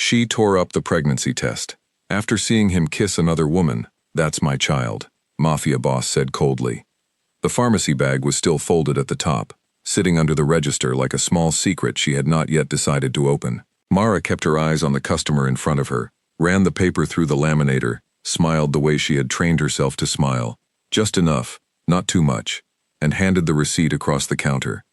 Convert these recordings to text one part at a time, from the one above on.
She tore up the pregnancy test. After seeing him kiss another woman, "That's my child," Mafia boss said coldly. The pharmacy bag was still folded at the top, sitting under the register like a small secret she had not yet decided to open. Mara kept her eyes on the customer in front of her, ran the paper through the laminator, smiled the way she had trained herself to smile, just enough, not too much, and handed the receipt across the counter.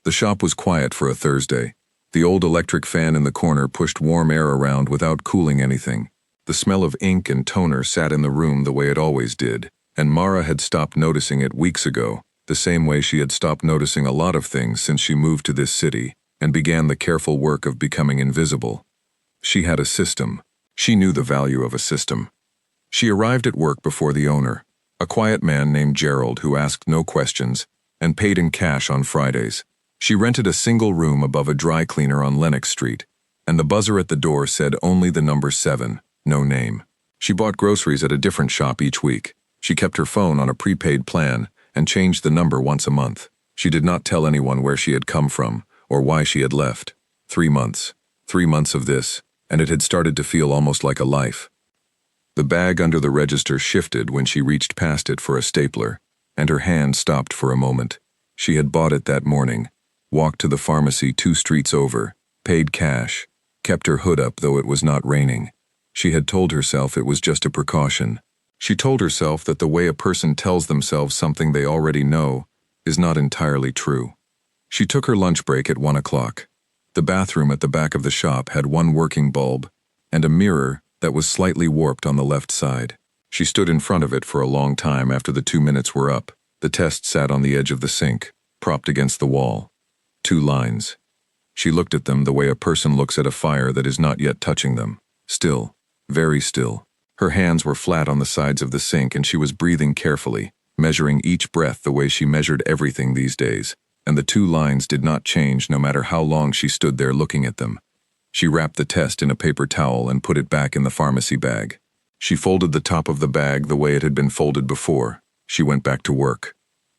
The shop was quiet for a Thursday. The old electric fan in the corner pushed warm air around without cooling anything. The smell of ink and toner sat in the room the way it always did, and Mara had stopped noticing it weeks ago, the same way she had stopped noticing a lot of things since she moved to this city and began the careful work of becoming invisible. She had a system. She knew the value of a system. She arrived at work before the owner, a quiet man named Gerald who asked no questions and paid in cash on Fridays. She rented a single room above a dry cleaner on Lenox Street, and the buzzer at the door said only the number 7, no name. She bought groceries at a different shop each week. She kept her phone on a prepaid plan and changed the number once a month. She did not tell anyone where she had come from or why she had left. 3 months. 3 months of this, and it had started to feel almost like a life. The bag under the register shifted when she reached past it for a stapler, and her hand stopped for a moment. She had bought it that morning, walked to the pharmacy 2 streets over, paid cash, kept her hood up though it was not raining. She had told herself it was just a precaution. She told herself that the way a person tells themselves something they already know is not entirely true. She took her lunch break at 1 o'clock. The bathroom at the back of the shop had one working bulb and a mirror that was slightly warped on the left side. She stood in front of it for a long time after the 2 minutes were up. The test sat on the edge of the sink, propped against the wall. 2 lines. She looked at them the way a person looks at a fire that is not yet touching them. Still, very still. Her hands were flat on the sides of the sink and she was breathing carefully, measuring each breath the way she measured everything these days, and the 2 lines did not change no matter how long she stood there looking at them. She wrapped the test in a paper towel and put it back in the pharmacy bag. She folded the top of the bag the way it had been folded before. She went back to work.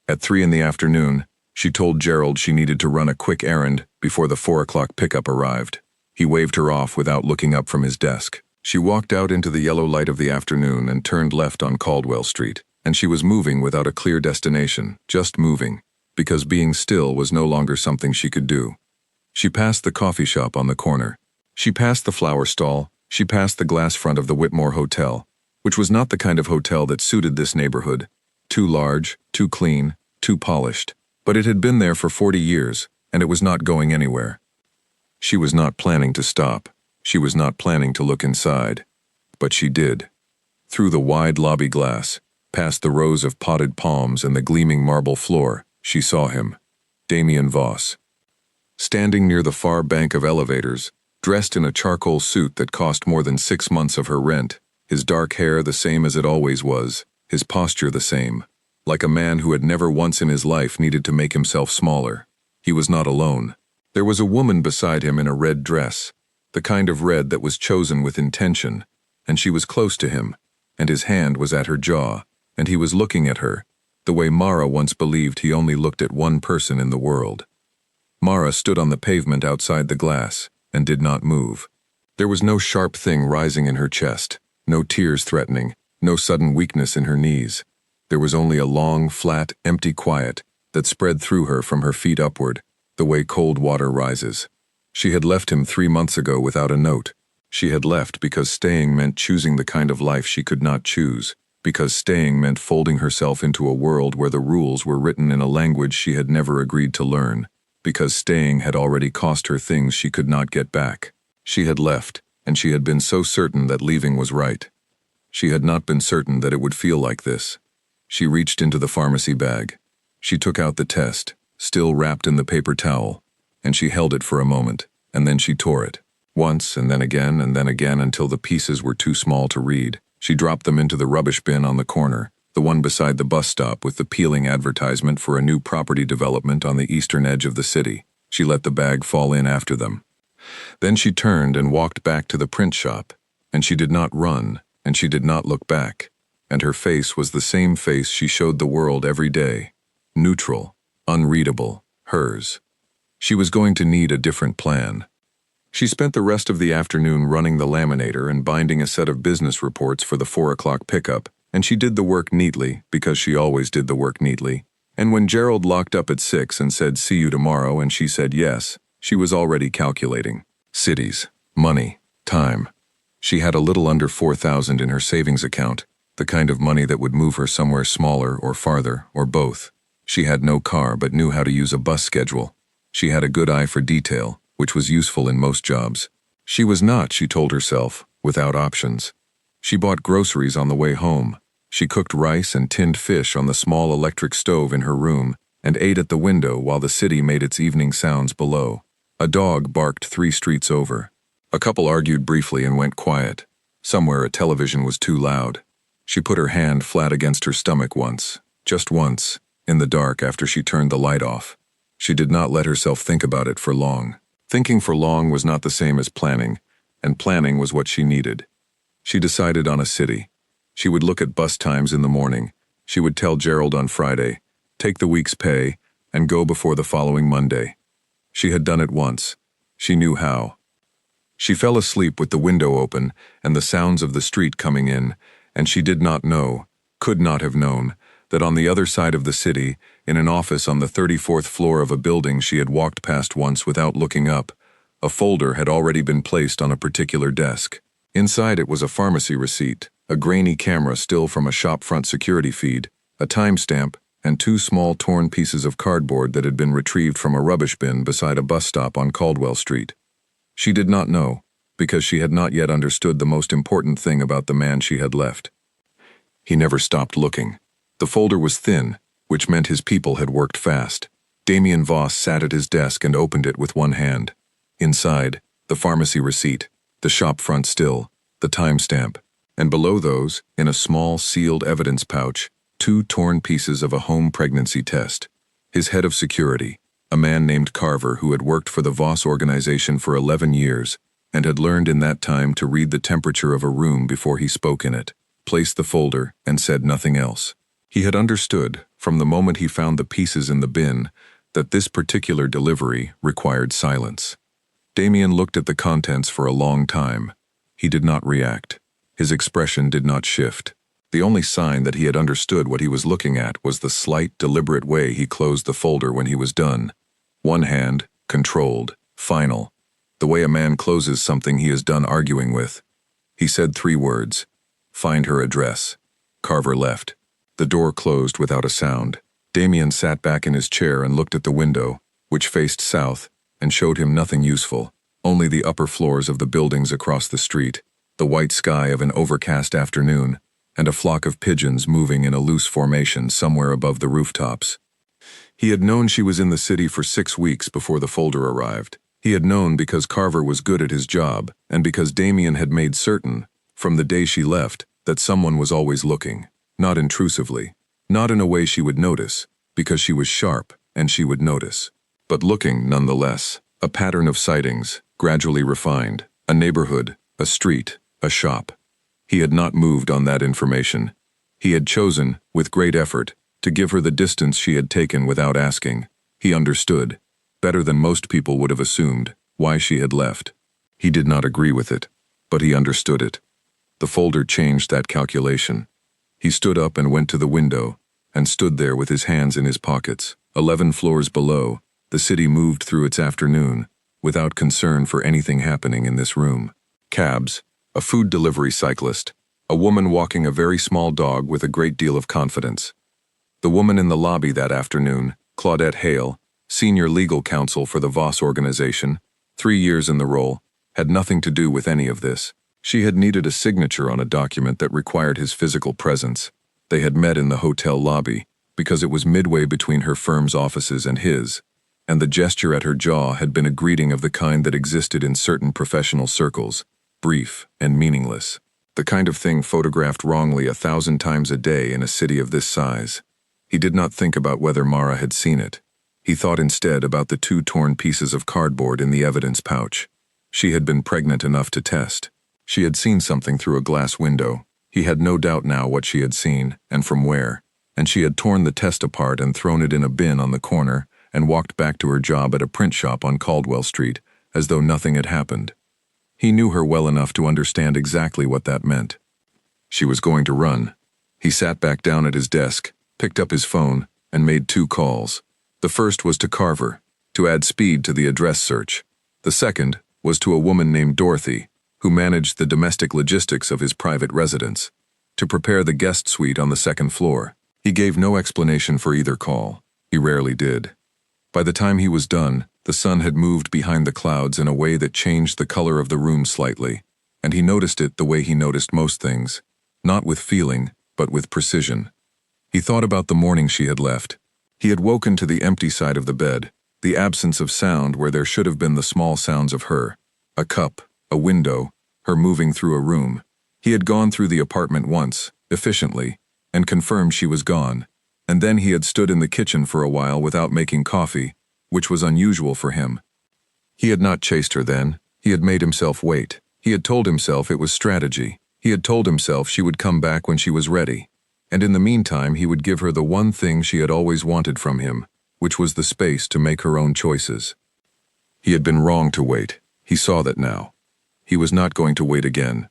At 3 in the afternoon, she told Gerald she needed to run a quick errand before the 4 o'clock pickup arrived. He waved her off without looking up from his desk. She walked out into the yellow light of the afternoon and turned left on Caldwell Street, and she was moving without a clear destination, just moving, because being still was no longer something she could do. She passed the coffee shop on the corner. She passed the flower stall. She passed the glass front of the Whitmore Hotel, which was not the kind of hotel that suited this neighborhood. Too large, too clean, too polished. But it had been there for 40 years, and it was not going anywhere. She was not planning to stop. She was not planning to look inside. But she did. Through the wide lobby glass, past the rows of potted palms and the gleaming marble floor, she saw him, Damien Voss. Standing near the far bank of elevators, dressed in a charcoal suit that cost more than 6 months of her rent, his dark hair the same as it always was, his posture the same, like a man who had never once in his life needed to make himself smaller. He was not alone. There was a woman beside him in a red dress, the kind of red that was chosen with intention, and she was close to him, and his hand was at her jaw, and he was looking at her, the way Mara once believed he only looked at one person in the world. Mara stood on the pavement outside the glass, and did not move. There was no sharp thing rising in her chest, no tears threatening, no sudden weakness in her knees. There was only a long, flat, empty quiet that spread through her from her feet upward, the way cold water rises. She had left him 3 months ago without a note. She had left because staying meant choosing the kind of life she could not choose, because staying meant folding herself into a world where the rules were written in a language she had never agreed to learn, because staying had already cost her things she could not get back. She had left, and she had been so certain that leaving was right. She had not been certain that it would feel like this. She reached into the pharmacy bag. She took out the test, still wrapped in the paper towel, and she held it for a moment, and then she tore it. Once, and then again, until the pieces were too small to read. She dropped them into the rubbish bin on the corner, the one beside the bus stop with the peeling advertisement for a new property development on the eastern edge of the city. She let the bag fall in after them. Then she turned and walked back to the print shop, and she did not run, and she did not look back, and her face was the same face she showed the world every day, neutral, unreadable, hers. She was going to need a different plan. She spent the rest of the afternoon running the laminator and binding a set of business reports for the 4 o'clock pickup, and she did the work neatly because she always did the work neatly. And when Gerald locked up at 6 and said, "See you tomorrow," and she said yes, she was already calculating. Cities, money, time. She had a little under 4,000 in her savings account, the kind of money that would move her somewhere smaller or farther, or both. She had no car but knew how to use a bus schedule. She had a good eye for detail, which was useful in most jobs. She was not, she told herself, without options. She bought groceries on the way home. She cooked rice and tinned fish on the small electric stove in her room and ate at the window while the city made its evening sounds below. A dog barked 3 streets over. A couple argued briefly and went quiet. Somewhere a television was too loud. She put her hand flat against her stomach once, just once, in the dark after she turned the light off. She did not let herself think about it for long. Thinking for long was not the same as planning, and planning was what she needed. She decided on a city. She would look at bus times in the morning. She would tell Gerald on Friday, take the week's pay, and go before the following Monday. She had done it once. She knew how. She fell asleep with the window open and the sounds of the street coming in, and she did not know, could not have known, that on the other side of the city, in an office on the 34th floor of a building she had walked past once without looking up, a folder had already been placed on a particular desk. Inside it was a pharmacy receipt, a grainy camera still from a shop-front security feed, a timestamp, and 2 small torn pieces of cardboard that had been retrieved from a rubbish bin beside a bus stop on Caldwell Street. She did not know, because she had not yet understood the most important thing about the man she had left. He never stopped looking. The folder was thin, which meant his people had worked fast. Damien Voss sat at his desk and opened it with one hand. Inside, the pharmacy receipt, the shop front still, the timestamp, and below those, in a small sealed evidence pouch, 2 torn pieces of a home pregnancy test. His head of security, a man named Carver who had worked for the Voss organization for 11 years and had learned in that time to read the temperature of a room before he spoke in it, placed the folder and said nothing else. He had understood, from the moment he found the pieces in the bin, that this particular delivery required silence. Damien looked at the contents for a long time. He did not react. His expression did not shift. The only sign that he had understood what he was looking at was the slight, deliberate way he closed the folder when he was done. One hand, controlled, final. The way a man closes something he is done arguing with. He said 3 words. Find her address. Carver left. The door closed without a sound. Damien sat back in his chair and looked at the window, which faced south, and showed him nothing useful, only the upper floors of the buildings across the street, the white sky of an overcast afternoon, and a flock of pigeons moving in a loose formation somewhere above the rooftops. He had known she was in the city for 6 weeks before the folder arrived. He had known because Carver was good at his job, and because Damien had made certain, from the day she left, that someone was always looking. Not intrusively, not in a way she would notice, because she was sharp and she would notice, but looking nonetheless, a pattern of sightings, gradually refined, a neighborhood, a street, a shop. He had not moved on that information. He had chosen, with great effort, to give her the distance she had taken without asking. He understood, better than most people would have assumed, why she had left. He did not agree with it, but he understood it. The folder changed that calculation. He stood up and went to the window, and stood there with his hands in his pockets. 11 floors below, the city moved through its afternoon, without concern for anything happening in this room. Cabs, a food delivery cyclist, a woman walking a very small dog with a great deal of confidence. The woman in the lobby that afternoon, Claudette Hale, senior legal counsel for the Voss organization, 3 years in the role, had nothing to do with any of this. She had needed a signature on a document that required his physical presence. They had met in the hotel lobby, because it was midway between her firm's offices and his, and the gesture at her jaw had been a greeting of the kind that existed in certain professional circles, brief and meaningless. The kind of thing photographed wrongly 1,000 times a day in a city of this size. He did not think about whether Mara had seen it. He thought instead about the 2 torn pieces of cardboard in the evidence pouch. She had been pregnant enough to test. She had seen something through a glass window. He had no doubt now what she had seen, and from where, and she had torn the test apart and thrown it in a bin on the corner and walked back to her job at a print shop on Caldwell Street, as though nothing had happened. He knew her well enough to understand exactly what that meant. She was going to run. He sat back down at his desk, picked up his phone, and made 2 calls. The first was to Carver, to add speed to the address search. The second was to a woman named Dorothy, who managed the domestic logistics of his private residence, to prepare the guest suite on the 2nd floor. He gave no explanation for either call. He rarely did. By the time he was done, the sun had moved behind the clouds in a way that changed the color of the room slightly, and he noticed it the way he noticed most things, not with feeling, but with precision. He thought about the morning she had left. He had woken to the empty side of the bed, the absence of sound where there should have been the small sounds of her. A cup, a window, her moving through a room. He had gone through the apartment once, efficiently, and confirmed she was gone, and then he had stood in the kitchen for a while without making coffee, which was unusual for him. He had not chased her then. He had made himself wait. He had told himself it was strategy. He had told himself she would come back when she was ready, and in the meantime he would give her the one thing she had always wanted from him, which was the space to make her own choices. He had been wrong to wait. He saw that now. He was not going to wait again.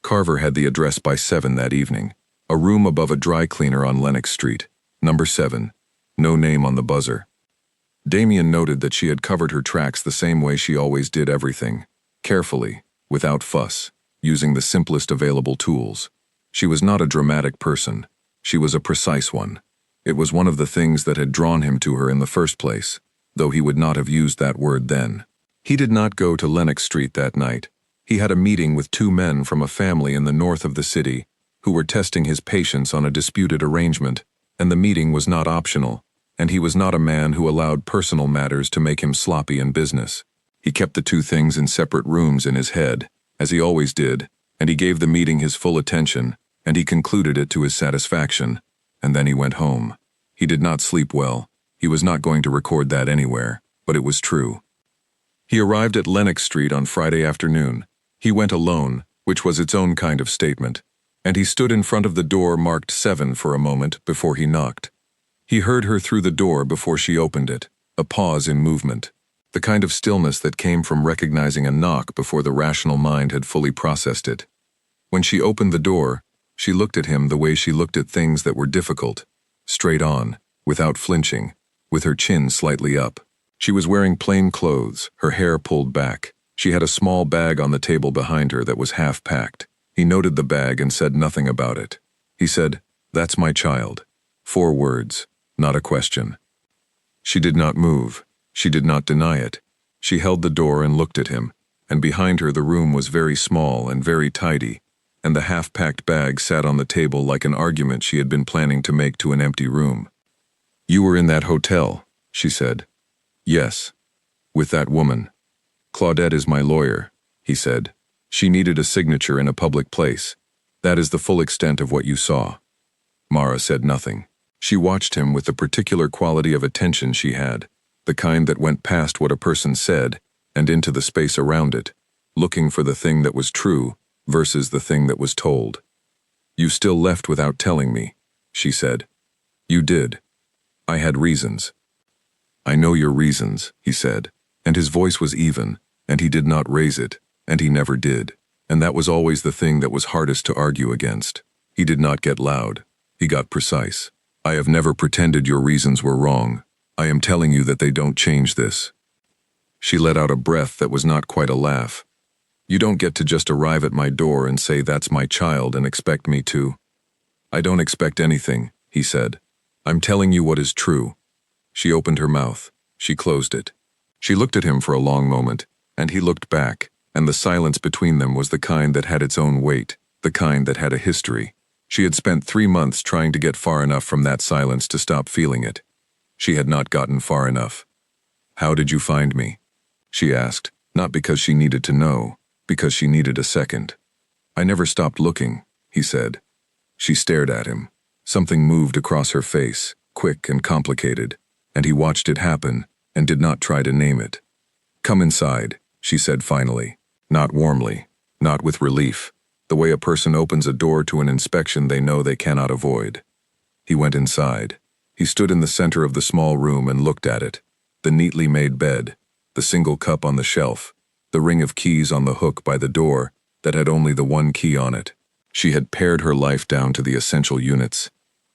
Carver had the address by 7 that evening. A room above a dry cleaner on Lenox Street, number 7. No name on the buzzer. Damien noted that she had covered her tracks the same way she always did everything, carefully, without fuss, using the simplest available tools. She was not a dramatic person. She was a precise one. It was one of the things that had drawn him to her in the first place, though he would not have used that word then. He did not go to Lenox Street that night. He had a meeting with 2 men from a family in the north of the city who were testing his patience on a disputed arrangement, and the meeting was not optional, and he was not a man who allowed personal matters to make him sloppy in business. He kept the 2 things in separate rooms in his head, as he always did, and he gave the meeting his full attention, and he concluded it to his satisfaction, and then he went home. He did not sleep well. He was not going to record that anywhere, but it was true. He arrived at Lenox Street on Friday afternoon. He went alone, which was its own kind of statement, and he stood in front of the door marked 7 for a moment before he knocked. He heard her through the door before she opened it, a pause in movement, the kind of stillness that came from recognizing a knock before the rational mind had fully processed it. When she opened the door, she looked at him the way she looked at things that were difficult, straight on, without flinching, with her chin slightly up. She was wearing plain clothes, her hair pulled back. She had a small bag on the table behind her that was half packed. He noted the bag and said nothing about it. He said, "That's my child." 4 words, not a question. She did not move. She did not deny it. She held the door and looked at him, and behind her the room was very small and very tidy, and the half-packed bag sat on the table like an argument she had been planning to make to an empty room. "You were in that hotel," she said. "Yes. With that woman. Claudette is my lawyer," he said. "She needed a signature in a public place. That is the full extent of what you saw." Mara said nothing. She watched him with the particular quality of attention she had, the kind that went past what a person said and into the space around it, looking for the thing that was true versus the thing that was told. "You still left without telling me," she said. "You did. I had reasons." "I know your reasons," he said, and his voice was even, and he did not raise it, and he never did, and that was always the thing that was hardest to argue against. He did not get loud. He got precise. "I have never pretended your reasons were wrong. I am telling you that they don't change this." She let out a breath that was not quite a laugh. "You don't get to just arrive at my door and say that's my child and expect me to." "I don't expect anything," he said. "I'm telling you what is true." She opened her mouth. She closed it. She looked at him for a long moment, and he looked back, and the silence between them was the kind that had its own weight, the kind that had a history. She had spent 3 months trying to get far enough from that silence to stop feeling it. She had not gotten far enough. "How did you find me?" she asked, not because she needed to know, because she needed a second. "I never stopped looking," he said. She stared at him. Something moved across her face, quick and complicated, and he watched it happen and did not try to name it. "Come inside," she said finally, not warmly, not with relief, the way a person opens a door to an inspection they know they cannot avoid. He went inside. He stood in the center of the small room and looked at it, the neatly made bed, the single cup on the shelf, the ring of keys on the hook by the door that had only the one key on it. She had pared her life down to the essential units.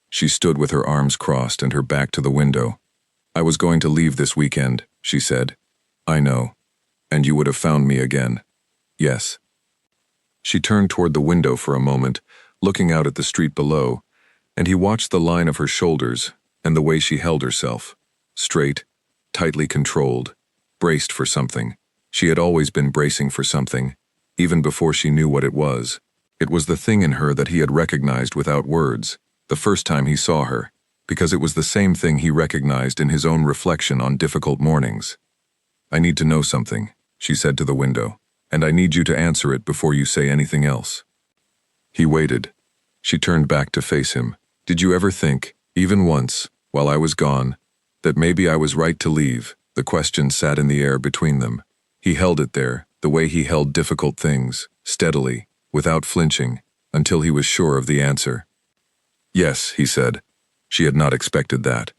She stood with her arms crossed and her back to the window. "I was going to leave this weekend," she said. "I know. And you would have found me again." "Yes." She turned toward the window for a moment, looking out at the street below, and he watched the line of her shoulders and the way she held herself. Straight, tightly controlled, braced for something. She had always been bracing for something, even before she knew what it was. It was the thing in her that he had recognized without words, the first time he saw her, because it was the same thing he recognized in his own reflection on difficult mornings. "I need to know something," she said to the window, "and I need you to answer it before you say anything else." He waited. She turned back to face him. "Did you ever think, even once, while I was gone, that maybe I was right to leave?" The question sat in the air between them. He held it there, the way he held difficult things, steadily, without flinching, until he was sure of the answer. "Yes," he said. She had not expected that.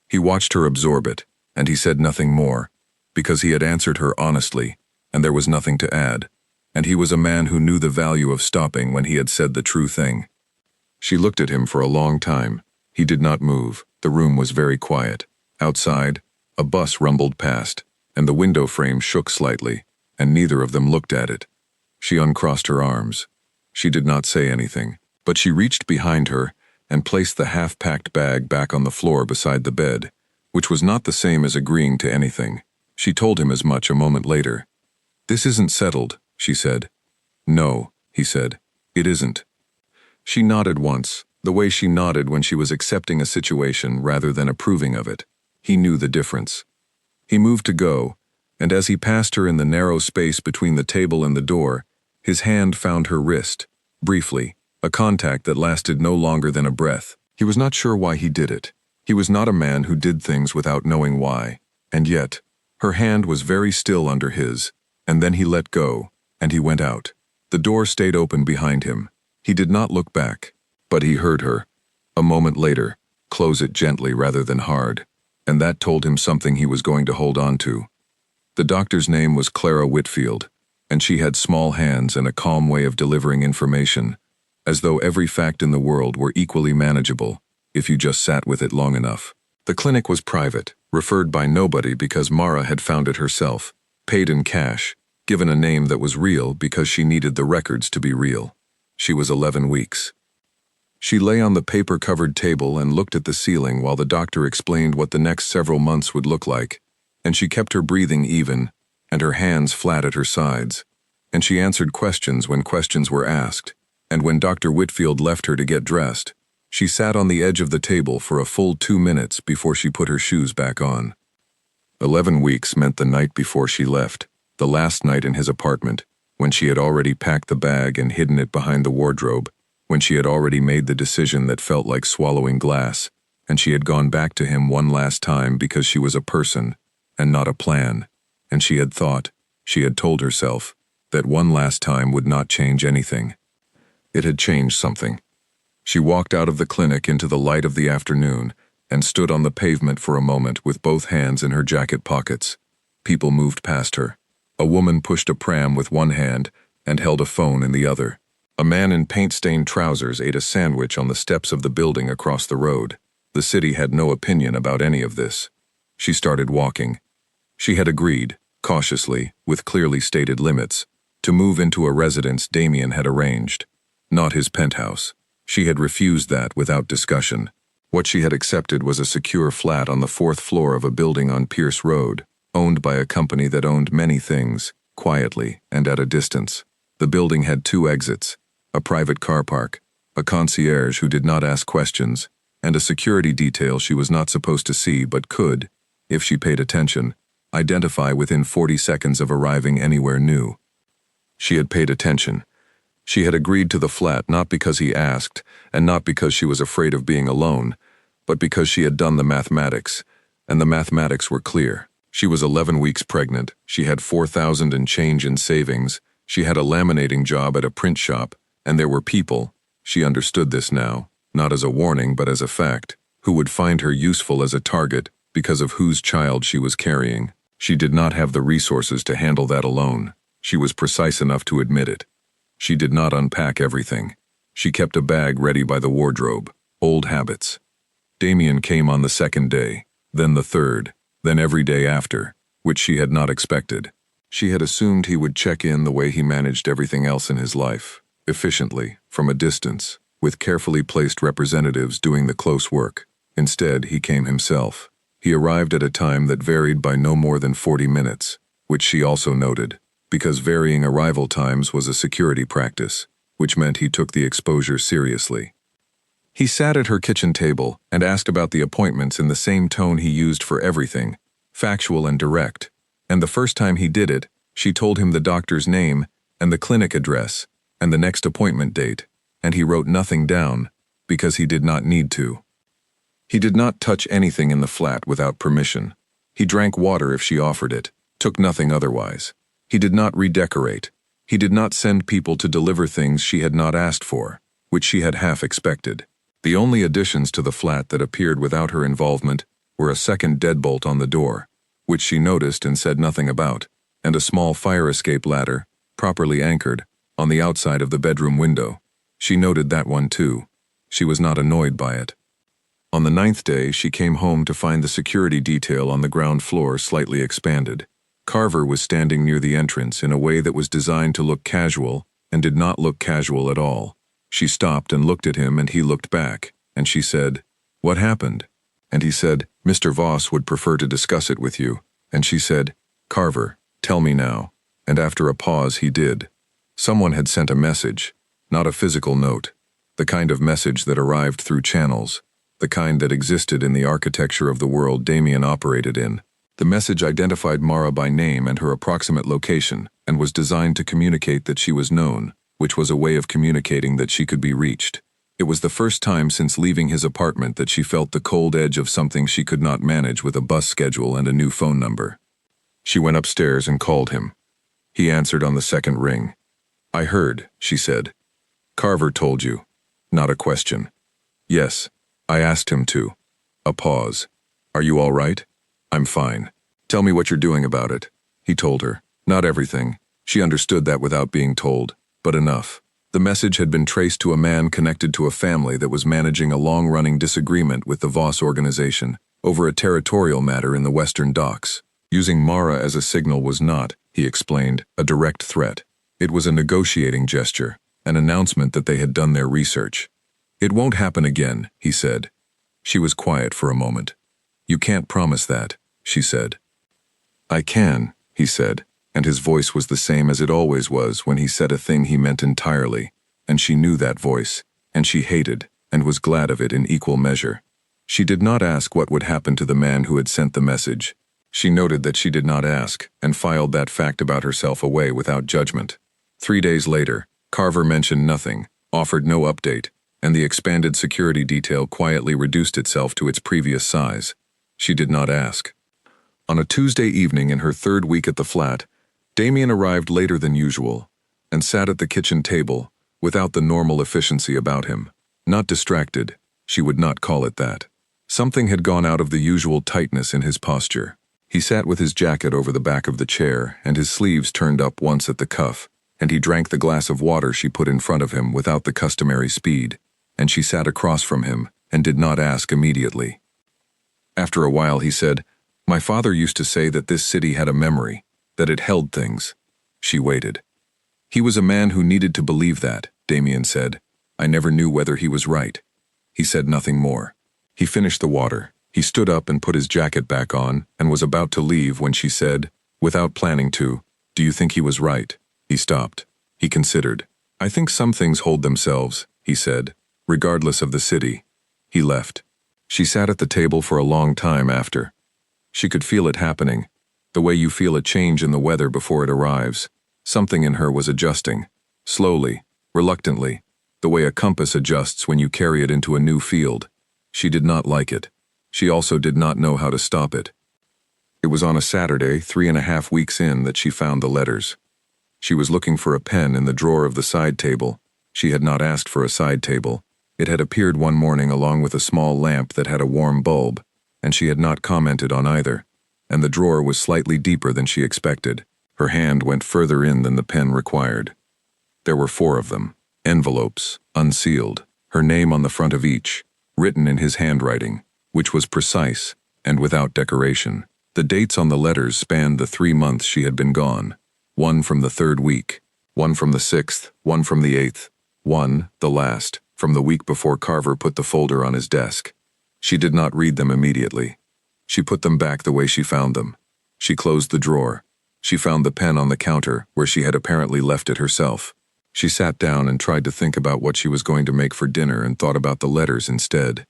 He watched her absorb it, and he said nothing more, because he had answered her honestly, and there was nothing to add, and he was a man who knew the value of stopping when he had said the true thing. She looked at him for a long time. He did not move. The room was very quiet. Outside, a bus rumbled past, and the window frame shook slightly, and neither of them looked at it. She uncrossed her arms. She did not say anything, but she reached behind her and placed the half-packed bag back on the floor beside the bed, which was not the same as agreeing to anything. She told him as much a moment later. "This isn't settled," she said. "No," he said. "It isn't." She nodded once, the way she nodded when she was accepting a situation rather than approving of it. He knew the difference. He moved to go, and as he passed her in the narrow space between the table and the door, his hand found her wrist, briefly, a contact that lasted no longer than a breath. He was not sure why he did it. He was not a man who did things without knowing why, and yet, her hand was very still under his, and then he let go, and he went out. The door stayed open behind him. He did not look back, but he heard her, a moment later, close it gently rather than hard, and that told him something he was going to hold on to. The doctor's name was Clara Whitfield, and she had small hands and a calm way of delivering information, as though every fact in the world were equally manageable, if you just sat with it long enough. The clinic was private, referred by nobody because Mara had found it herself, paid in cash, given a name that was real because she needed the records to be real. She was 11 weeks. She lay on the paper-covered table and looked at the ceiling while the doctor explained what the next several months would look like, and she kept her breathing even, and her hands flat at her sides, and she answered questions when questions were asked, and when Dr. Whitfield left her to get dressed, she sat on the edge of the table for a full 2 minutes before she put her shoes back on. 11 weeks meant the night before she left, the last night in his apartment, when she had already packed the bag and hidden it behind the wardrobe, when she had already made the decision that felt like swallowing glass, and she had gone back to him one last time because she was a person, and not a plan, and she had thought, she had told herself, that one last time would not change anything. It had changed something. She walked out of the clinic into the light of the afternoon and stood on the pavement for a moment with both hands in her jacket pockets. People moved past her. A woman pushed a pram with one hand and held a phone in the other. A man in paint-stained trousers ate a sandwich on the steps of the building across the road. The city had no opinion about any of this. She started walking. She had agreed, cautiously, with clearly stated limits, to move into a residence Damien had arranged. Not his penthouse. She had refused that without discussion. What she had accepted was a secure flat on the 4th floor of a building on Pierce Road, owned by a company that owned many things, quietly and at a distance. The building had 2 exits, a private car park, a concierge who did not ask questions, and a security detail she was not supposed to see but could, if she paid attention, identify within 40 seconds of arriving anywhere new. She had paid attention. She had agreed to the flat not because he asked, and not because she was afraid of being alone, but because she had done the mathematics, and the mathematics were clear. She was 11 weeks pregnant, she had 4,000 and change in savings, she had a laminating job at a print shop, and there were people, she understood this now, not as a warning but as a fact, who would find her useful as a target because of whose child she was carrying. She did not have the resources to handle that alone. She was precise enough to admit it. She did not unpack everything. She kept a bag ready by the wardrobe. Old habits. Damien came on the second day, then the third, then every day after, which she had not expected. She had assumed he would check in the way he managed everything else in his life, efficiently, from a distance, with carefully placed representatives doing the close work. Instead, he came himself. He arrived at a time that varied by no more than 40 minutes, which she also noted, because varying arrival times was a security practice, which meant he took the exposure seriously. He sat at her kitchen table and asked about the appointments in the same tone he used for everything, factual and direct, and the first time he did it, she told him the doctor's name and the clinic address and the next appointment date, and he wrote nothing down because he did not need to. He did not touch anything in the flat without permission. He drank water if she offered it, took nothing otherwise. He did not redecorate. He did not send people to deliver things she had not asked for, which she had half expected. The only additions to the flat that appeared without her involvement were a second deadbolt on the door, which she noticed and said nothing about, and a small fire escape ladder, properly anchored, on the outside of the bedroom window. She noted that one too. She was not annoyed by it. On the 9th day, she came home to find the security detail on the ground floor slightly expanded. Carver was standing near the entrance in a way that was designed to look casual and did not look casual at all. She stopped and looked at him and he looked back, and she said, "What happened?" And he said, "Mr. Voss would prefer to discuss it with you." And she said, "Carver, tell me now." And after a pause he did. Someone had sent a message, not a physical note, the kind of message that arrived through channels, the kind that existed in the architecture of the world Damien operated in. The message identified Mara by name and her approximate location, and was designed to communicate that she was known, which was a way of communicating that she could be reached. It was the first time since leaving his apartment that she felt the cold edge of something she could not manage with a bus schedule and a new phone number. She went upstairs and called him. He answered on the second ring. "I heard," she said. "Carver told you." Not a question. "Yes, I asked him to." A pause. "Are you all right?" "I'm fine." "Tell me what you're doing about it." He told her. Not everything. She understood that without being told, but enough. The message had been traced to a man connected to a family that was managing a long-running disagreement with the Voss organization over a territorial matter in the Western Docks. Using Mara as a signal was not, he explained, a direct threat. It was a negotiating gesture, an announcement that they had done their research. "It won't happen again," he said. She was quiet for a moment. "You can't promise that," she said. "I can," he said, and his voice was the same as it always was when he said a thing he meant entirely, and she knew that voice, and she hated, and was glad of it in equal measure. She did not ask what would happen to the man who had sent the message. She noted that she did not ask, and filed that fact about herself away without judgment. 3 days later, Carver mentioned nothing, offered no update, and the expanded security detail quietly reduced itself to its previous size. She did not ask. On a Tuesday evening in her third week at the flat, Damien arrived later than usual, and sat at the kitchen table, without the normal efficiency about him. Not distracted, she would not call it that. Something had gone out of the usual tightness in his posture. He sat with his jacket over the back of the chair, and his sleeves turned up once at the cuff, and he drank the glass of water she put in front of him without the customary speed, and she sat across from him, and did not ask immediately. After a while he said, "My father used to say that this city had a memory, that it held things." She waited. "He was a man who needed to believe that," Damien said. "I never knew whether he was right." He said nothing more. He finished the water. He stood up and put his jacket back on, and was about to leave when she said, without planning to, "Do you think he was right?" He stopped. He considered. "I think some things hold themselves," he said, "regardless of the city." He left. She sat at the table for a long time after. She could feel it happening, the way you feel a change in the weather before it arrives. Something in her was adjusting, slowly, reluctantly, the way a compass adjusts when you carry it into a new field. She did not like it. She also did not know how to stop it. It was on a Saturday, 3.5 weeks in, that she found the letters. She was looking for a pen in the drawer of the side table. She had not asked for a side table. It had appeared one morning along with a small lamp that had a warm bulb, and she had not commented on either. and the drawer was slightly deeper than she expected. Her hand went further in than the pen required. There were 4 of them, envelopes, unsealed, her name on the front of each, written in his handwriting, which was precise and without decoration. The dates on the letters spanned the 3 months she had been gone. 1 from the 3rd week, 1 from the 6th, 1 from the 8th, 1, the last, from the week before Carver put the folder on his desk. She did not read them immediately. She put them back the way she found them. She closed the drawer. She found the pen on the counter, where she had apparently left it herself. She sat down and tried to think about what she was going to make for dinner and thought about the letters instead.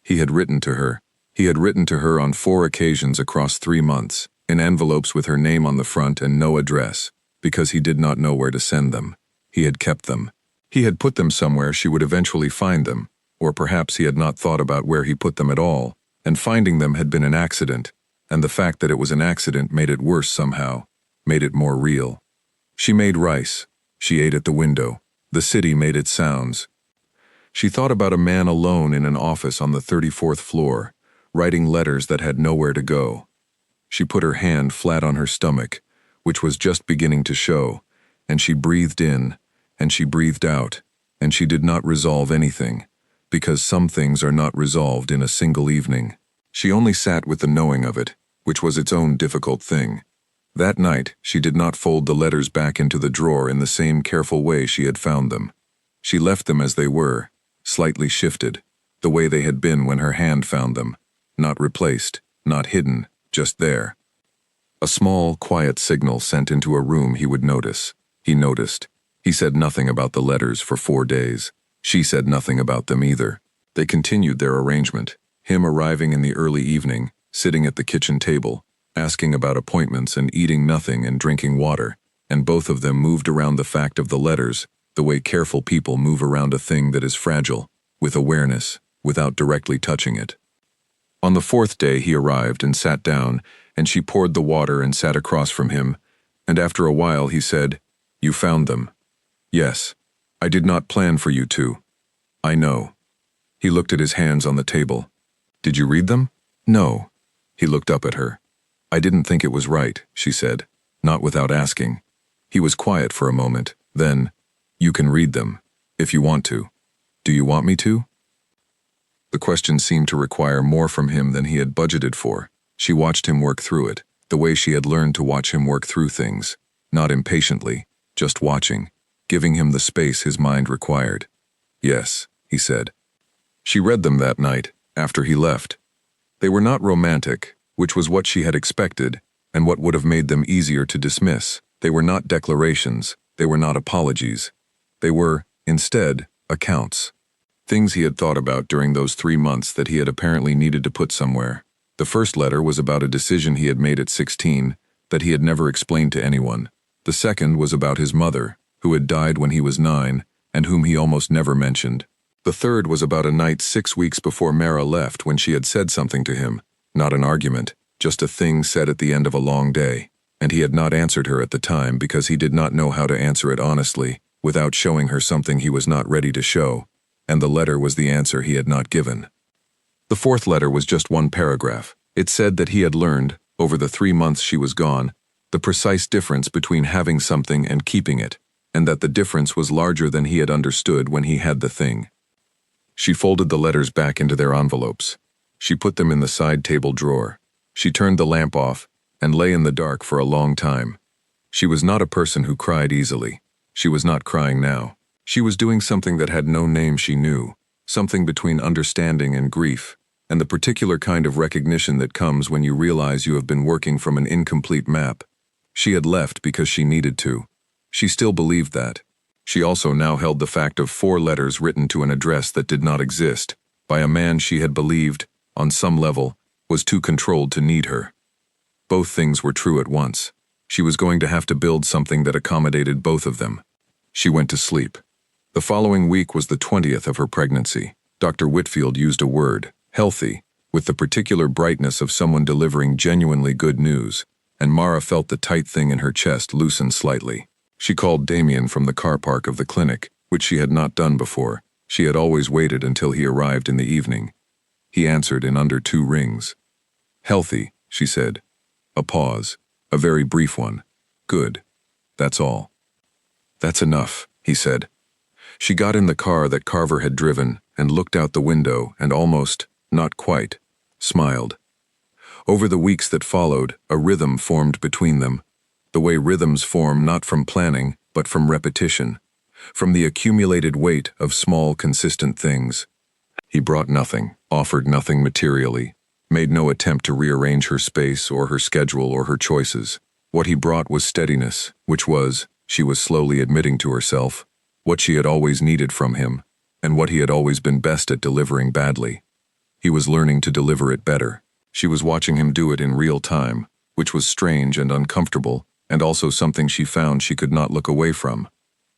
He had written to her. He had written to her on 4 occasions across 3 months, in envelopes with her name on the front and no address, because he did not know where to send them. He had kept them. He had put them somewhere she would eventually find them, or perhaps he had not thought about where he put them at all, and finding them had been an accident, and the fact that it was an accident made it worse somehow, made it more real. She made rice. She ate at the window. The city made its sounds. She thought about a man alone in an office on the 34th floor, writing letters that had nowhere to go. She put her hand flat on her stomach, which was just beginning to show, and she breathed in, and she breathed out, and she did not resolve anything, because some things are not resolved in a single evening. She only sat with the knowing of it, which was its own difficult thing. That night, she did not fold the letters back into the drawer in the same careful way she had found them. She left them as they were, slightly shifted, the way they had been when her hand found them, not replaced, not hidden, just there. A small, quiet signal sent into a room he would notice. He noticed. He said nothing about the letters for 4 days. She said nothing about them either. They continued their arrangement, him arriving in the early evening, sitting at the kitchen table, asking about appointments and eating nothing and drinking water, and both of them moved around the fact of the letters, the way careful people move around a thing that is fragile, with awareness, without directly touching it. On the 4th day he arrived and sat down, and she poured the water and sat across from him, and after a while he said, "You found them." "Yes. I did not plan for you to." "I know." He looked at his hands on the table. "Did you read them?" "No." He looked up at her. "I didn't think it was right," she said, not without asking. He was quiet for a moment, then, "You can read them, if you want to. Do you want me to?" The question seemed to require more from him than he had budgeted for. She watched him work through it, the way she had learned to watch him work through things, not impatiently, just watching, giving him the space his mind required. "Yes," he said. She read them that night, after he left. They were not romantic, which was what she had expected, and what would have made them easier to dismiss. They were not declarations, they were not apologies. They were, instead, accounts. Things he had thought about during those 3 months that he had apparently needed to put somewhere. The first letter was about a decision he had made at 16, that he had never explained to anyone. The second was about his mother, who had died when he was 9, and whom he almost never mentioned. The third was about a night 6 weeks before Mara left when she had said something to him, not an argument, just a thing said at the end of a long day, and he had not answered her at the time because he did not know how to answer it honestly, without showing her something he was not ready to show, and the letter was the answer he had not given. The fourth letter was just 1 paragraph. It said that he had learned, over the 3 months she was gone, the precise difference between having something and keeping it, and that the difference was larger than he had understood when he had the thing. She folded the letters back into their envelopes. She put them in the side table drawer. She turned the lamp off and lay in the dark for a long time. She was not a person who cried easily. She was not crying now. She was doing something that had no name she knew, something between understanding and grief, and the particular kind of recognition that comes when you realize you have been working from an incomplete map. She had left because she needed to. She still believed that. She also now held the fact of 4 letters written to an address that did not exist, by a man she had believed, on some level, was too controlled to need her. Both things were true at once. She was going to have to build something that accommodated both of them. She went to sleep. The following week was the 20th of her pregnancy. Dr. Whitfield used a word, healthy, with the particular brightness of someone delivering genuinely good news, and Mara felt the tight thing in her chest loosen slightly. She called Damien from the car park of the clinic, which she had not done before. She had always waited until he arrived in the evening. He answered in under 2 rings. "Healthy," she said. A pause. A very brief one. Good. That's all. That's enough, he said. She got in the car that Carver had driven and looked out the window and almost, not quite, smiled. Over the weeks that followed, a rhythm formed between them. The way rhythms form not from planning, but from repetition. From the accumulated weight of small, consistent things. He brought nothing, offered nothing materially, made no attempt to rearrange her space or her schedule or her choices. What he brought was steadiness, which was, she was slowly admitting to herself, what she had always needed from him, and what he had always been best at delivering badly. He was learning to deliver it better. She was watching him do it in real time, which was strange and uncomfortable, and also something she found she could not look away from.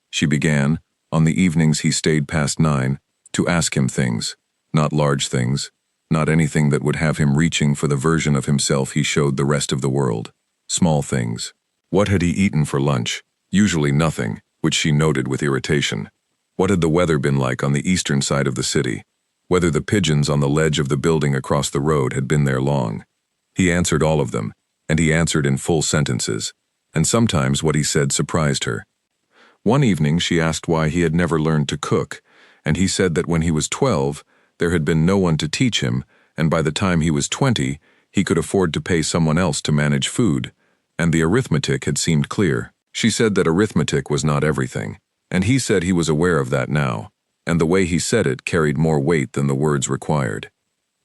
She began, on the evenings he stayed past 9, to ask him things, not large things, not anything that would have him reaching for the version of himself he showed the rest of the world. Small things. What had he eaten for lunch? Usually nothing, which she noted with irritation. What had the weather been like on the eastern side of the city? Whether the pigeons on the ledge of the building across the road had been there long. He answered all of them, and he answered in full sentences, and sometimes what he said surprised her. One evening she asked why he had never learned to cook, and he said that when he was 12, there had been no one to teach him, and by the time he was 20, he could afford to pay someone else to manage food, and the arithmetic had seemed clear. She said that arithmetic was not everything, and he said he was aware of that now, and the way he said it carried more weight than the words required.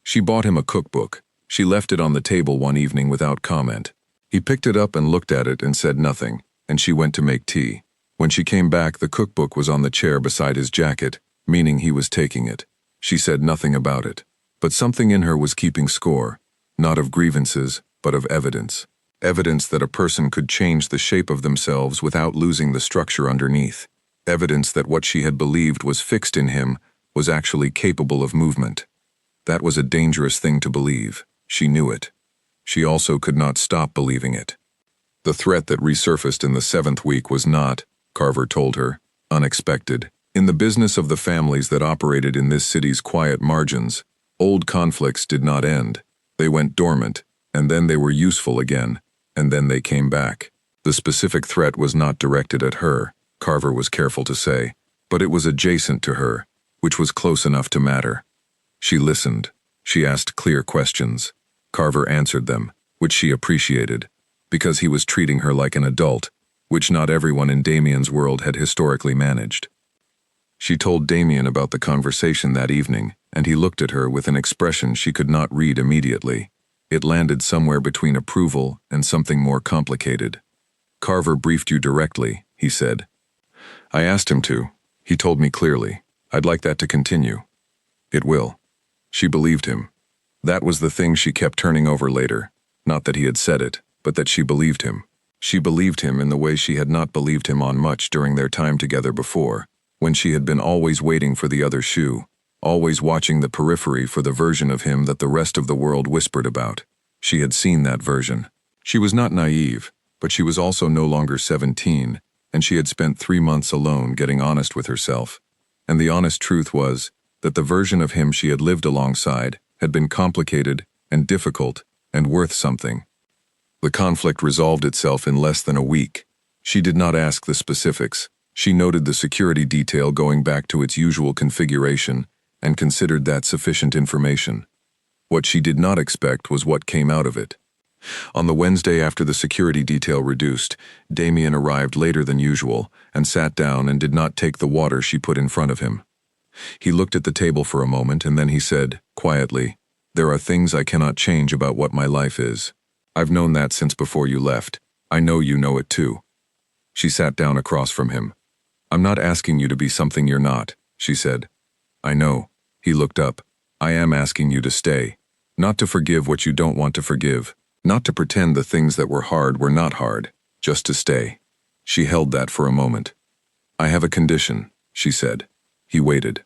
She bought him a cookbook. She left it on the table one evening without comment. He picked it up and looked at it and said nothing, and she went to make tea. When she came back, the cookbook was on the chair beside his jacket, meaning he was taking it. She said nothing about it, but something in her was keeping score, not of grievances, but of evidence. Evidence that a person could change the shape of themselves without losing the structure underneath. Evidence that what she had believed was fixed in him was actually capable of movement. That was a dangerous thing to believe. She knew it. She also could not stop believing it. The threat that resurfaced in the 7th week was not, Carver told her, unexpected. In the business of the families that operated in this city's quiet margins, old conflicts did not end. They went dormant, and then they were useful again, and then they came back. The specific threat was not directed at her, Carver was careful to say, but it was adjacent to her, which was close enough to matter. She listened. She asked clear questions. Carver answered them, which she appreciated, because he was treating her like an adult, which not everyone in Damien's world had historically managed. She told Damien about the conversation that evening, and he looked at her with an expression she could not read immediately. It landed somewhere between approval and something more complicated. Carver briefed you directly, he said. I asked him to. He told me clearly. I'd like that to continue. It will. She believed him. That was the thing she kept turning over later. Not that he had said it, but that she believed him. She believed him in the way she had not believed him on much during their time together before, when she had been always waiting for the other shoe, always watching the periphery for the version of him that the rest of the world whispered about. She had seen that version. She was not naive, but she was also no longer 17, and she had spent 3 months alone getting honest with herself. And the honest truth was that the version of him she had lived alongside had been complicated and difficult and worth something. The conflict resolved itself in less than a week. She did not ask the specifics. She noted the security detail going back to its usual configuration and considered that sufficient information. What she did not expect was what came out of it. On the Wednesday after the security detail reduced, Damien arrived later than usual and sat down and did not take the water she put in front of him. He looked at the table for a moment and then he said, quietly, "There are things I cannot change about what my life is. I've known that since before you left. I know you know it too." She sat down across from him. "I'm not asking you to be something you're not," she said. "I know." He looked up. "I am asking you to stay. Not to forgive what you don't want to forgive. Not to pretend the things that were hard were not hard. Just to stay." She held that for a moment. "I have a condition," she said. He waited.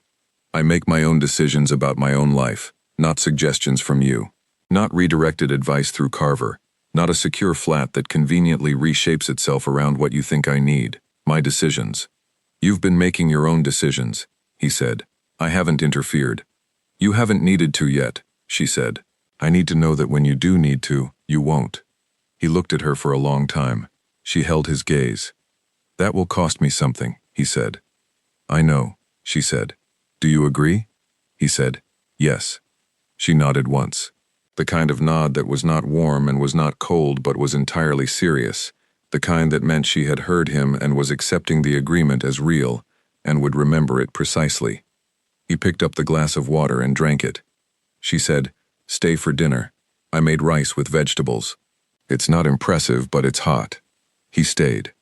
"I make my own decisions about my own life, not suggestions from you. Not redirected advice through Carver. Not a secure flat that conveniently reshapes itself around what you think I need. My decisions. You've been making your own decisions," he said. "I haven't interfered." "You haven't needed to yet," she said. "I need to know that when you do need to, you won't." He looked at her for a long time. She held his gaze. "That will cost me something," he said. "I know," she said. "Do you agree?" He said, "Yes." She nodded once. The kind of nod that was not warm and was not cold but was entirely serious. The kind that meant she had heard him and was accepting the agreement as real and would remember it precisely. He picked up the glass of water and drank it. She said, "Stay for dinner. I made rice with vegetables. It's not impressive, but it's hot." He stayed.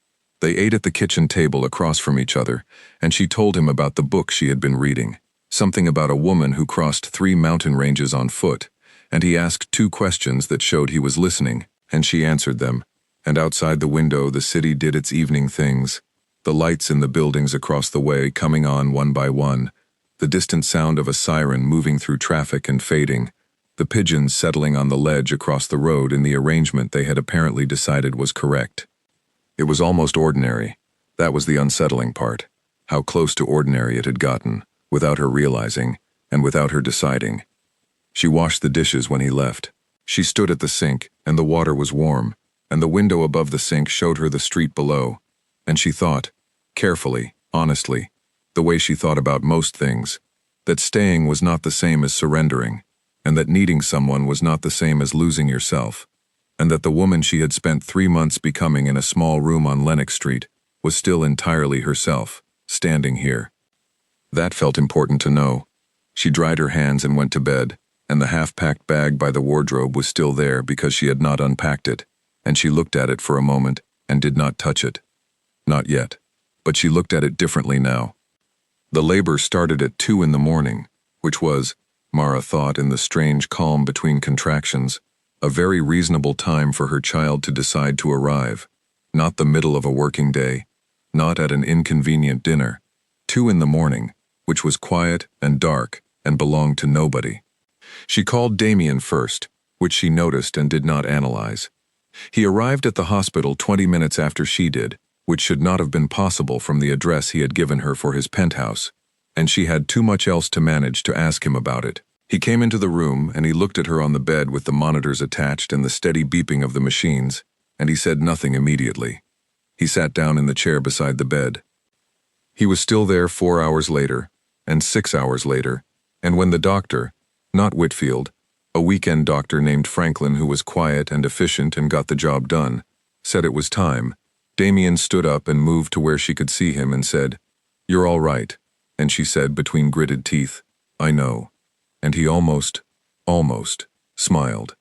They ate at the kitchen table across from each other, and she told him about the book she had been reading, something about a woman who crossed 3 mountain ranges on foot, and he asked 2 questions that showed he was listening, and she answered them. And outside the window the city did its evening things, the lights in the buildings across the way coming on one by one, the distant sound of a siren moving through traffic and fading, the pigeons settling on the ledge across the road in the arrangement they had apparently decided was correct. It was almost ordinary. That was the unsettling part. How close to ordinary it had gotten, without her realizing, and without her deciding. She washed the dishes when he left. She stood at the sink, and the water was warm, and the window above the sink showed her the street below. And she thought, carefully, honestly, the way she thought about most things, that staying was not the same as surrendering, and that needing someone was not the same as losing yourself, and that the woman she had spent 3 months becoming in a small room on Lenox Street was still entirely herself, standing here. That felt important to know. She dried her hands and went to bed, and the half-packed bag by the wardrobe was still there because she had not unpacked it, and she looked at it for a moment and did not touch it. Not yet, but she looked at it differently now. The labor started at 2 in the morning, which was, Mara thought in the strange calm between contractions, a very reasonable time for her child to decide to arrive, not the middle of a working day, not at an inconvenient dinner. 2 in the morning, which was quiet and dark and belonged to nobody. She called Damien first, which she noticed and did not analyze. He arrived at the hospital 20 minutes after she did, which should not have been possible from the address he had given her for his penthouse, and she had too much else to manage to ask him about it. He came into the room, and he looked at her on the bed with the monitors attached and the steady beeping of the machines, and he said nothing immediately. He sat down in the chair beside the bed. He was still there 4 hours later, and 6 hours later, and when the doctor, not Whitfield, a weekend doctor named Franklin who was quiet and efficient and got the job done, said it was time, Damien stood up and moved to where she could see him and said, "You're all right," and she said between gritted teeth, "I know." And he almost smiled.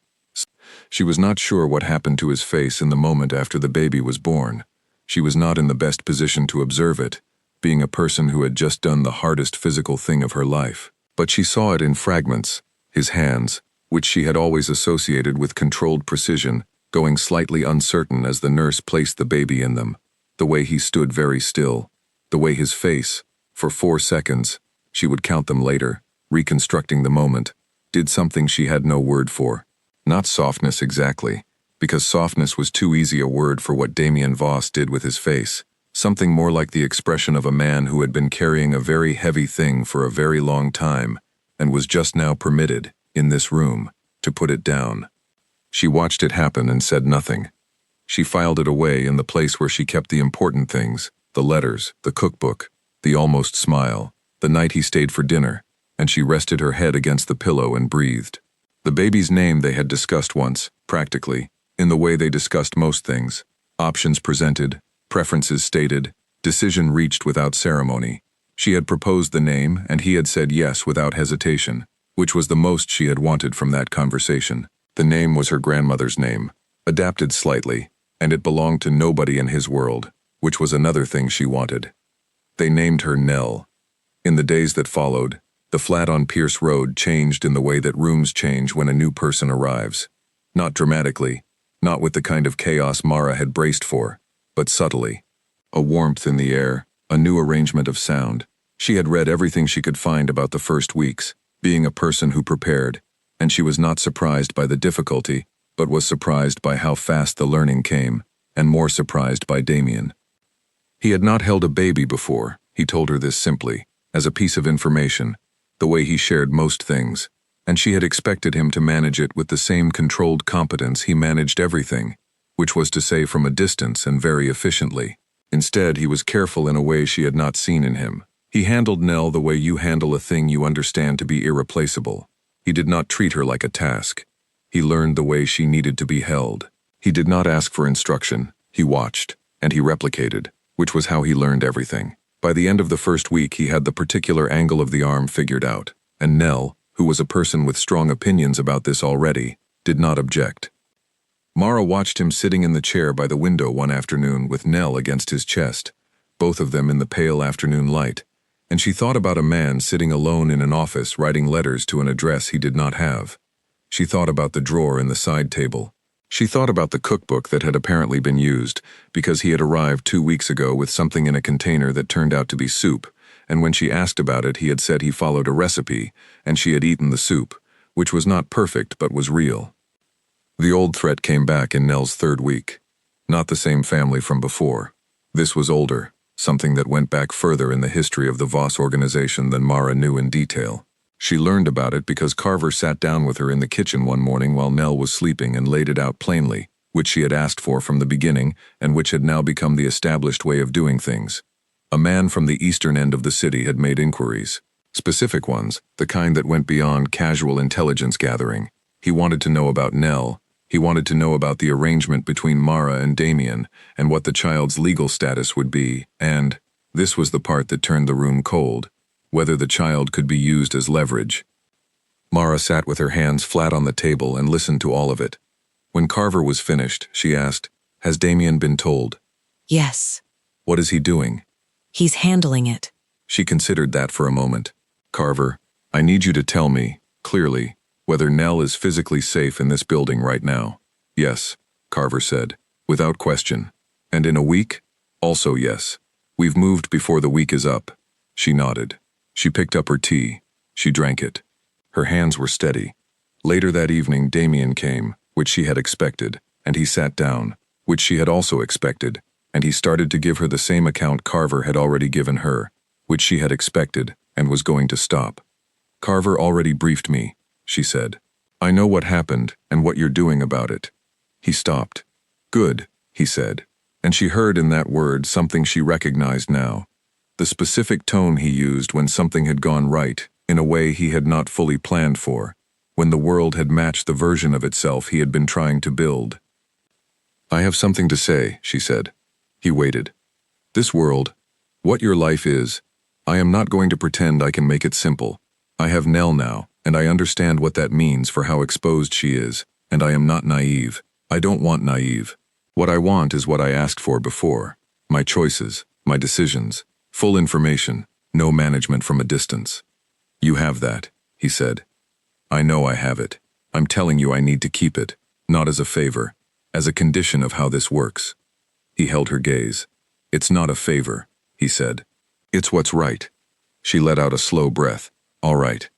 She was not sure what happened to his face in the moment after the baby was born. She was not in the best position to observe it, being a person who had just done the hardest physical thing of her life. But she saw it in fragments, his hands, which she had always associated with controlled precision, going slightly uncertain as the nurse placed the baby in them, the way he stood very still, the way his face, for 4 seconds, she would count them later, reconstructing the moment, did something she had no word for. Not softness exactly, because softness was too easy a word for what Damien Voss did with his face, something more like the expression of a man who had been carrying a very heavy thing for a very long time, and was just now permitted, in this room, to put it down. She watched it happen and said nothing. She filed it away in the place where she kept the important things, the letters, the cookbook, the almost smile, the night he stayed for dinner, and she rested her head against the pillow and breathed. The baby's name they had discussed once, practically, in the way they discussed most things. Options presented, preferences stated, decision reached without ceremony. She had proposed the name, and he had said yes without hesitation, which was the most she had wanted from that conversation. The name was her grandmother's name, adapted slightly, and it belonged to nobody in his world, which was another thing she wanted. They named her Nell. In the days that followed, the flat on Pierce Road changed in the way that rooms change when a new person arrives. Not dramatically, not with the kind of chaos Mara had braced for, but subtly. A warmth in the air, a new arrangement of sound. She had read everything she could find about the first weeks, being a person who prepared, and she was not surprised by the difficulty, but was surprised by how fast the learning came, and more surprised by Damien. He had not held a baby before, he told her this simply, as a piece of information, the way he shared most things, and she had expected him to manage it with the same controlled competence he managed everything, which was to say from a distance and very efficiently. Instead, he was careful in a way she had not seen in him. He handled Nell the way you handle a thing you understand to be irreplaceable. He did not treat her like a task. He learned the way she needed to be held. He did not ask for instruction. He watched, and he replicated, which was how he learned everything. By the end of the first week, he had the particular angle of the arm figured out, and Nell, who was a person with strong opinions about this already, did not object. Mara watched him sitting in the chair by the window one afternoon with Nell against his chest, both of them in the pale afternoon light, and she thought about a man sitting alone in an office writing letters to an address he did not have. She thought about the drawer in the side table. She thought about the cookbook that had apparently been used, because he had arrived 2 weeks ago with something in a container that turned out to be soup, and when she asked about it he had said he followed a recipe, and she had eaten the soup, which was not perfect but was real. The old threat came back in Nell's third week. Not the same family from before. This was older, something that went back further in the history of the Voss organization than Mara knew in detail. She learned about it because Carver sat down with her in the kitchen one morning while Nell was sleeping and laid it out plainly, which she had asked for from the beginning and which had now become the established way of doing things. A man from the eastern end of the city had made inquiries. Specific ones, the kind that went beyond casual intelligence gathering. He wanted to know about Nell. He wanted to know about the arrangement between Mara and Damien and what the child's legal status would be, and, this was the part that turned the room cold, whether the child could be used as leverage. Mara sat with her hands flat on the table and listened to all of it. When Carver was finished, she asked, "Has Damien been told?" Yes. "What is he doing?" He's handling it. She considered that for a moment. "Carver, I need you to tell me, clearly, whether Nell is physically safe in this building right now." "Yes," Carver said, without question. "And in a week?" "Also yes. We've moved before the week is up." She nodded. She picked up her tea. She drank it. Her hands were steady. Later that evening, Damien came, which she had expected, and he sat down, which she had also expected, and he started to give her the same account Carver had already given her, which she had expected, and was going to stop. "Carver already briefed me," she said. "I know what happened and what you're doing about it." He stopped. "Good," he said, and she heard in that word something she recognized now. The specific tone he used when something had gone right, in a way he had not fully planned for, when the world had matched the version of itself he had been trying to build. "I have something to say," she said. He waited. "This world, what your life is, I am not going to pretend I can make it simple. I have Nell now, and I understand what that means for how exposed she is, and I am not naive. I don't want naive. What I want is what I asked for before. My choices, my decisions. Full information, no management from a distance." "You have that," he said. "I know I have it. I'm telling you I need to keep it, not as a favor, as a condition of how this works." He held her gaze. "It's not a favor," he said. "It's what's right." She let out a slow breath. "All right."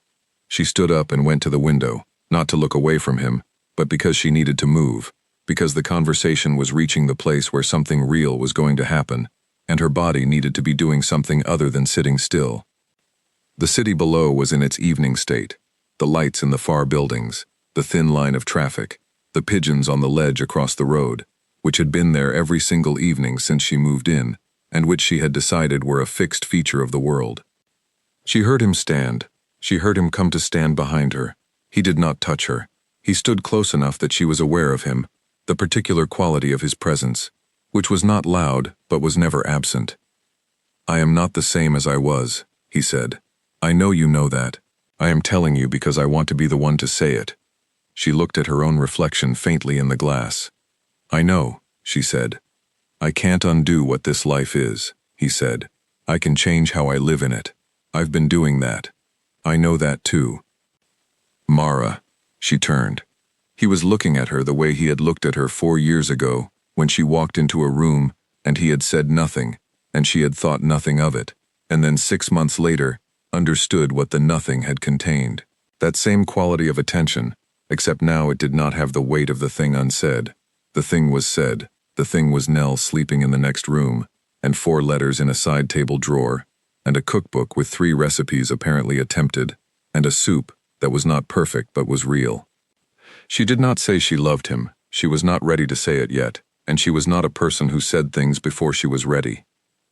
She stood up and went to the window, not to look away from him, but because she needed to move, because the conversation was reaching the place where something real was going to happen, and her body needed to be doing something other than sitting still. The city below was in its evening state, the lights in the far buildings, the thin line of traffic, the pigeons on the ledge across the road, which had been there every single evening since she moved in, and which she had decided were a fixed feature of the world. She heard him stand. She heard him come to stand behind her. He did not touch her. He stood close enough that she was aware of him, the particular quality of his presence, which was not loud, but was never absent. "I am not the same as I was," he said. "I know you know that. I am telling you because I want to be the one to say it." She looked at her own reflection faintly in the glass. "I know," she said. "I can't undo what this life is," he said. "I can change how I live in it. I've been doing that. I know that too." "Mara," she turned. He was looking at her the way he had looked at her 4 years ago, when she walked into a room, and he had said nothing, and she had thought nothing of it, and then 6 months later, understood what the nothing had contained. That same quality of attention, except now it did not have the weight of the thing unsaid. The thing was said. The thing was Nell sleeping in the next room, and 4 letters in a side table drawer, and a cookbook with 3 recipes apparently attempted, and a soup that was not perfect but was real. She did not say she loved him. She was not ready to say it yet. and she was not a person who said things before she was ready.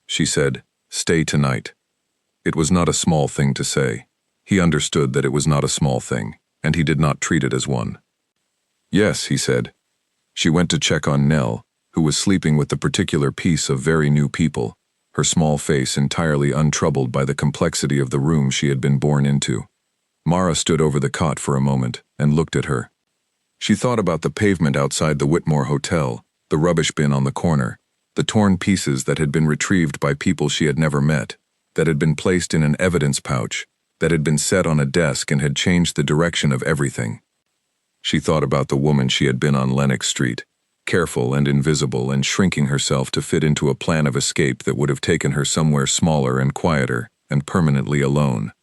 She said, "Stay tonight." It was not a small thing to say. He understood that it was not a small thing, and he did not treat it as one. "Yes," he said. She went to check on Nell, who was sleeping with the particular piece of very new people, her small face entirely untroubled by the complexity of the room she had been born into. Mara stood over the cot for a moment and looked at her. She thought about the pavement outside the Whitmore Hotel, the rubbish bin on the corner, the torn pieces that had been retrieved by people she had never met, that had been placed in an evidence pouch, that had been set on a desk and had changed the direction of everything. She thought about the woman she had been on Lenox Street, careful and invisible and shrinking herself to fit into a plan of escape that would have taken her somewhere smaller and quieter and permanently alone.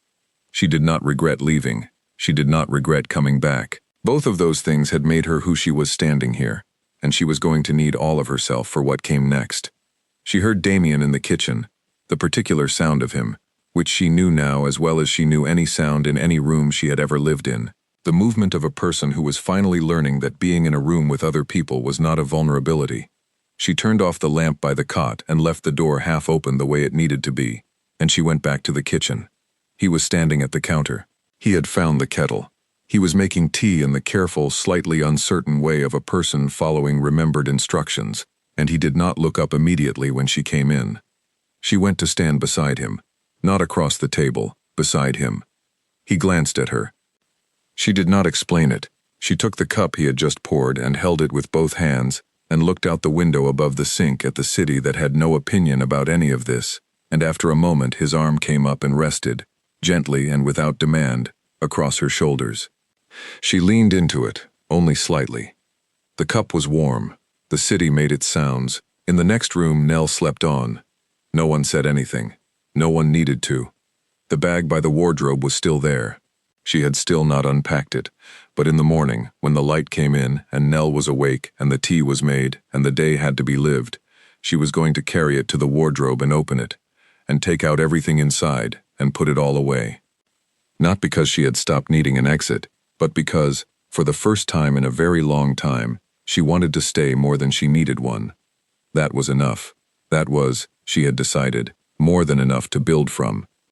She did not regret leaving. She did not regret coming back. Both of those things had made her who she was standing here, and she was going to need all of herself for what came next. She heard Damien in the kitchen, the particular sound of him, which she knew now as well as she knew any sound in any room she had ever lived in. The movement of a person who was finally learning that being in a room with other people was not a vulnerability. She turned off the lamp by the cot and left the door half open the way it needed to be, and she went back to the kitchen. He was standing at the counter. He had found the kettle. He was making tea in the careful, slightly uncertain way of a person following remembered instructions, and he did not look up immediately when she came in. She went to stand beside him, not across the table, beside him. He glanced at her. She did not explain it. She took the cup he had just poured and held it with both hands and looked out the window above the sink at the city that had no opinion about any of this, and after a moment his arm came up and rested, gently and without demand, across her shoulders. She leaned into it, only slightly. The cup was warm. The city made its sounds. In the next room Nell slept on. No one said anything. No one needed to. The bag by the wardrobe was still there. She had still not unpacked it, but in the morning, when the light came in and Nell was awake and the tea was made and the day had to be lived, she was going to carry it to the wardrobe and open it, and take out everything inside and put it all away. Not because she had stopped needing an exit, but because, for the first time in a very long time, she wanted to stay more than she needed one. That was enough. That was, she had decided, more than enough to build from,